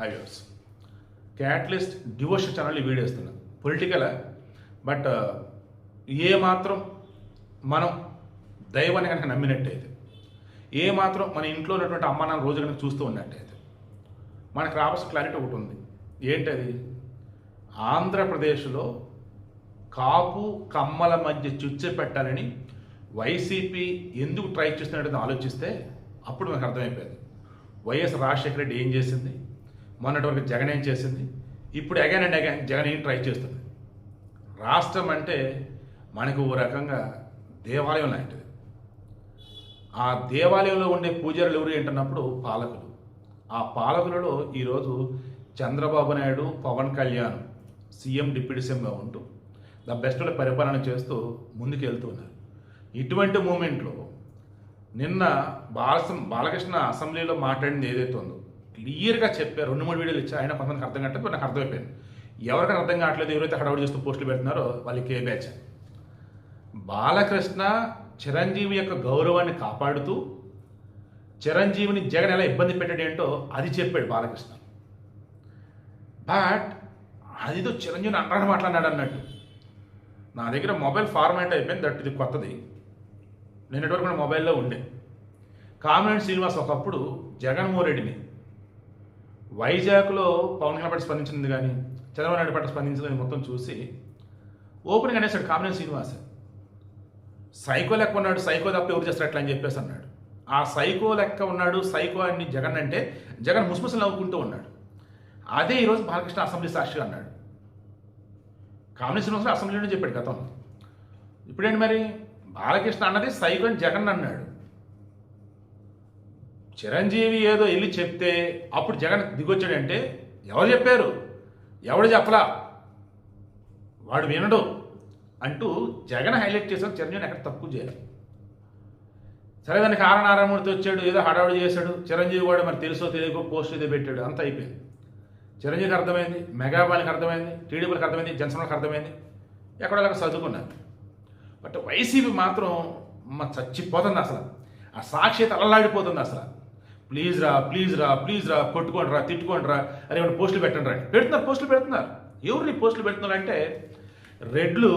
Highways catalyst devotion channel video ఇస్తున్నాను political but ఏ మాత్రం మనం దైవాన్ని కనుక నమ్మినట్టయితే ఏ మాత్రం మన ఇంట్లో ఉన్నటువంటి అమ్మ నాన్న రోజు కనుక చూస్తూ ఉన్నట్టయితే మనకు రావాల్సిన క్లారిటీ ఒకటి ఉంది. ఏంటది? ఆంధ్రప్రదేశ్లో కాపు కమ్మల మధ్య చుచ్చు పెట్టాలని వైసీపీ ఎందుకు ట్రై చేస్తున్నట్టు ఆలోచిస్తే అప్పుడు మనకు అర్థమైపోయింది. వైఎస్ రాజశేఖర రెడ్డి ఏం చేసింది, మొన్నటి వరకు జగన్ ఏం చేసింది, ఇప్పుడు అగైన్ అండ్ అగైన్ జగన్ ఏం ట్రై చేస్తుంది. రాష్ట్రం అంటే మనకు ఓ రకంగా దేవాలయం లాంటిది. ఆ దేవాలయంలో ఉండే పూజారులు ఎవరు ఏంటన్నప్పుడు పాలకులు. ఆ పాలకులలో ఈరోజు చంద్రబాబు నాయుడు, పవన్ కళ్యాణ్ సీఎం డిప్యూటీ సీఎంగా ఉంటూ ద బెస్ట్లో పరిపాలన చేస్తూ ముందుకు వెళ్తూ ఉన్నారు. ఇటువంటి మూమెంట్లో నిన్న బాలకృష్ణ అసెంబ్లీలో మాట్లాడింది ఏదైతే ఉందో క్లియర్గా చెప్పారు. 2-3 వీడియోలు ఇచ్చి ఆయన కొంతమందికి అర్థం కావట్లేదు, నాకు అర్థమైపోయింది. ఎవరికైనా అర్థం కావట్లేదు, ఎవరైతే హడావుడి చేస్తూ పోస్టులు పెడుతున్నారో వాళ్ళకి ఏ బ్యాచ్. బాలకృష్ణ చిరంజీవి యొక్క గౌరవాన్ని కాపాడుతూ చిరంజీవిని జగన్ ఎలా ఇబ్బంది పెట్టాడు ఏంటో అది చెప్పాడు బాలకృష్ణ. బట్ అదితో చిరంజీవిని అంటాడు మాట్లాడినాడు అన్నట్టు. నా దగ్గర మొబైల్ ఫార్మాట్ అయిపోయింది, దట్ ఇది కొత్తది. నేను నెట్వర్క్ మొబైల్లో ఉండే కామినేని శ్రీనివాస్ ఒకప్పుడు జగన్మోహన్ రెడ్డిని వైజాగ్లో పవన్ కళ్యాణ్ పట్ల స్పందించింది కానీ చంద్రబాబు నాయుడు పట్ల స్పందించింది మొత్తం చూసి ఓపెన్గా అనేసాడు కామినేని శ్రీనివాస్. సైకో లెక్క ఉన్నాడు, సైకో తప్ప ఎవరు చేస్తారు అట్లా అని చెప్పేసి అన్నాడు. ఆ సైకో లెక్క ఉన్నాడు, సైకో అని జగన్ అంటే జగన్ ముసుముసలు నవ్వుకుంటూ ఉన్నాడు. అదే ఈరోజు బాలకృష్ణ అసెంబ్లీ సాక్షిగా అన్నాడు. కామినేని శ్రీనివాస్ అసెంబ్లీలోనే చెప్పాడు గతంలో. ఇప్పుడేంటి మరి బాలకృష్ణ అన్నది సైకో అని జగన్ అన్నాడు. చిరంజీవి ఏదో వెళ్ళి చెప్తే అప్పుడు జగన్ దిగొచ్చాడంటే ఎవరు చెప్పారు, ఎవడు చెప్పలా, వాడు వినడు అంటూ జగన్ హైలైట్ చేశాడు. చిరంజీవిని ఎక్కడ తక్కువ చేయాలి. సరే దానికి నారాయణమూర్తి వచ్చాడు, ఏదో హడావుడి చేశాడు. చిరంజీవి కూడా మరి తెలుసో తెలియకో పోస్ట్ ఏదో పెట్టాడు, అంత అయిపోయింది. చిరంజీవికి అర్థమైంది, మెగాబాలకి అర్థమైంది, టీడీపీకి అర్థమైంది, జనసేనకి అర్థమైంది, ఎక్కడో చదువుకున్నారు. బట్ వైసీపీ మాత్రం చచ్చిపోతుంది. అసలు ఆ సాక్షిత అలలాడిపోతుంది. అసలు ప్లీజ్ రా ప్లీజ్ రా ప్లీజ్ రా, కొట్టుకోండి రా, తిట్టుకోండి రా, అరే ఏమైనా పోస్టులు పెట్టండి రా, పెడుతున్నారు పోస్టులు పెడుతున్నారు. ఎవరిని పోస్టులు పెడుతున్నారు అంటే రెడ్లు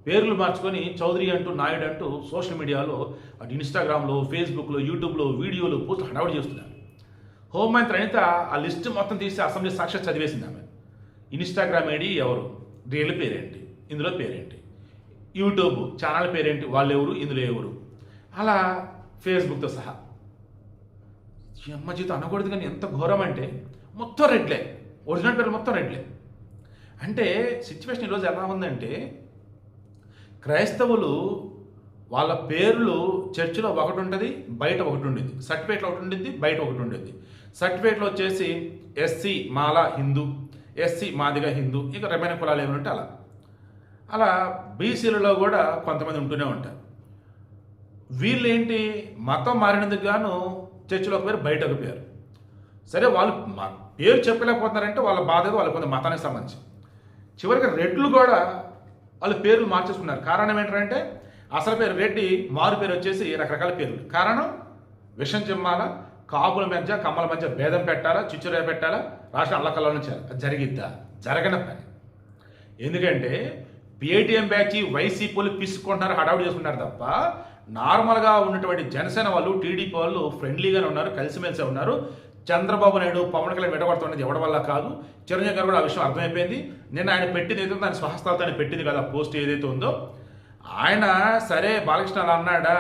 పేర్లు మార్చుకొని చౌదరి అంటూ నాయుడు అంటూ సోషల్ మీడియాలో అటు ఇన్స్టాగ్రామ్లో, ఫేస్బుక్లో, యూట్యూబ్లో వీడియోలు పోస్టులు హడావుడి చేస్తున్నారు. హోంమంత్రి అనిత ఆ లిస్ట్ మొత్తం తీసి అసెంబ్లీ సాక్షాత్ చదివేసింది. ఆమె ఇన్స్టాగ్రామ్ ఐడి ఎవరు, రీల్ పేరేంటి, ఇందులో పేరేంటి, యూట్యూబ్ ఛానల్ పేరేంటి, వాళ్ళు ఎవరు, ఇందులో ఎవరు, అలా ఫేస్బుక్తో సహా. అమ్మ జీతం అనకూడదు కానీ ఎంత ఘోరం అంటే మొత్తం రెడ్లే, ఒరిజినల్ పేర్లు మొత్తం రెడ్లే. అంటే సిచ్యువేషన్ ఈరోజు ఎలా ఉందంటే క్రైస్తవులు వాళ్ళ పేర్లు చర్చిలో ఒకటి ఉంటుంది, బయట ఒకటి ఉండేది. సర్టిఫికేట్లో ఒకటి ఉండిద్ది, బయట ఒకటి ఉండేది. సర్టిఫికేట్లో వచ్చేసి ఎస్సీ మాల హిందూ, ఎస్సీ మాదిగా హిందూ, ఇక రమైన కులాలు ఏమంటే అలా అలా బీసీలలో కూడా కొంతమంది ఉంటూనే ఉంటారు. వీళ్ళేంటి మతం మారినందుకు గాను చర్చిలో ఒక పేరు, బయట ఒక పేరు. సరే వాళ్ళు పేరు చెప్పలేకపోతున్నారంటే వాళ్ళ బాధ్యత వాళ్ళ కొంత మతానికి సంబంధించి. చివరికి రెడ్లు కూడా వాళ్ళు పేర్లు మార్చేసుకున్నారు. కారణం ఏంటంటే అసలు పేరు రెడ్డి, మారు పేరు వచ్చేసి రకరకాల పేర్లు. కారణం విషం చిమ్మాల, కాపుల మధ్య కమ్మల మధ్య భేదం పెట్టాలా, చిచ్చురే పెట్టాలా, రాష్ట్రం అల్లకల్లోనే చేయాలి. అది జరిగిద్దా? జరగని పని. ఎందుకంటే పేటీఎం బ్యాచ్ వైసీపీలు పిసుకుంటున్నారు, హడావుడి చేసుకుంటారు తప్ప నార్మల్గా ఉన్నటువంటి జనసేన వాళ్ళు, టీడీపీ వాళ్ళు ఫ్రెండ్లీగానే ఉన్నారు, కలిసిమెలిసి ఉన్నారు. చంద్రబాబు నాయుడు, పవన్ కళ్యాణ్ వెడగొడుతున్నది ఎవరి వల్ల కాదు. చిరంజీవి గారు కూడా ఆ విషయం అర్థమైపోయింది. నిన్న ఆయన పెట్టింది ఏదైతే దాని స్వహస్తాలతో ఆయన పెట్టింది కదా పోస్ట్ ఏదైతే ఉందో, ఆయన సరే బాలకృష్ణ అలా అన్నాడా,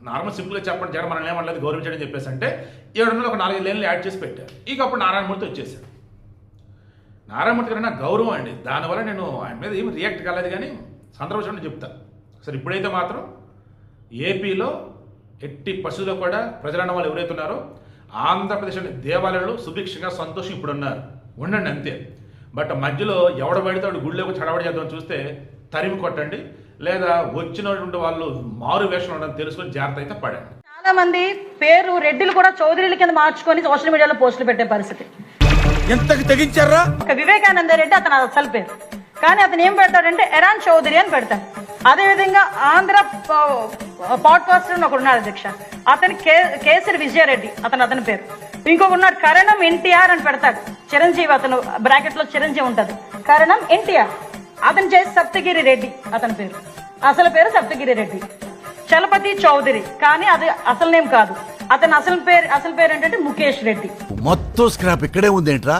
నార్మల్ సింపుల్గా చెప్పండి, జగన్ మనల్ని ఏమనలేదు, గౌరవించడం చెప్పేసి అంటే 700 ఒక 4 లైన్లు యాడ్ చేసి పెట్టారు. ఇక అప్పుడు నారాయణమూర్తి వచ్చేసాడు. నారాయణమూర్తి గారు నాకు గౌరవం అండి, దానివల్ల నేను ఆయన మీద ఏమి రియాక్ట్ కాలేదు, కానీ సందర్భం చెప్తాను. సరే ఇప్పుడైతే మాత్రం ఏపీలో ఎట్టి పశువులో కూడా ప్రజలన్న వాళ్ళు ఎవరైతే ఉన్నారో ఆంధ్రప్రదేశ్లోని దేవాలయాలు సుభిక్షంగా సంతోషం ఇప్పుడు ఉన్నారు, ఉండండి అంతే. బట్ మధ్యలో ఎవడ పడితే వాడు గుడిలోకి చడవడి చేద్దామని చూస్తే తరిమి కొట్టండి, లేదా వచ్చినటువంటి వాళ్ళు మారు వేషం ఉండడం తెలుసుకొని జాగ్రత్త అయితే పడండి. చాలా మంది పేరు రెడ్డిలు కూడా చౌదరిల కింద మార్చుకొని సోషల్ మీడియాలో పోస్టులు పెట్టే పరిస్థితి. ఎంతకు తెగించారా? వివేకానంద రెడ్డి అతను అసలు పేరు, కానీ అతను ఏం పెడతాడంటే ఎరాన్ చౌదరి అని పెడతాడు. అదేవిధంగా ఆంధ్ర పాడ్కాస్టర్ ఒకడు ఉన్నాడు అధ్యక్ష, అతని కేసరి విజయారెడ్డి అతని పేరు. ఇంకొక ఉన్నాడు కరణం ఎన్టీఆర్ అని పెడతాడు, చిరంజీవి, అతను బ్రాకెట్ లో చిరంజీవి ఉంటది, కరణం ఎన్టీఆర్. అతను చేసి సప్తగిరి రెడ్డి, అతని పేరు అసలు పేరు సప్తగిరి రెడ్డి. చలపతి చౌదరి, కానీ అది అసలు నేమ్ కాదు, అతని అసలు పేరు ఏంటంటే ముఖేష్ రెడ్డి. మొత్తం స్క్రాప్ ఇక్కడే ఉందేంట్రా?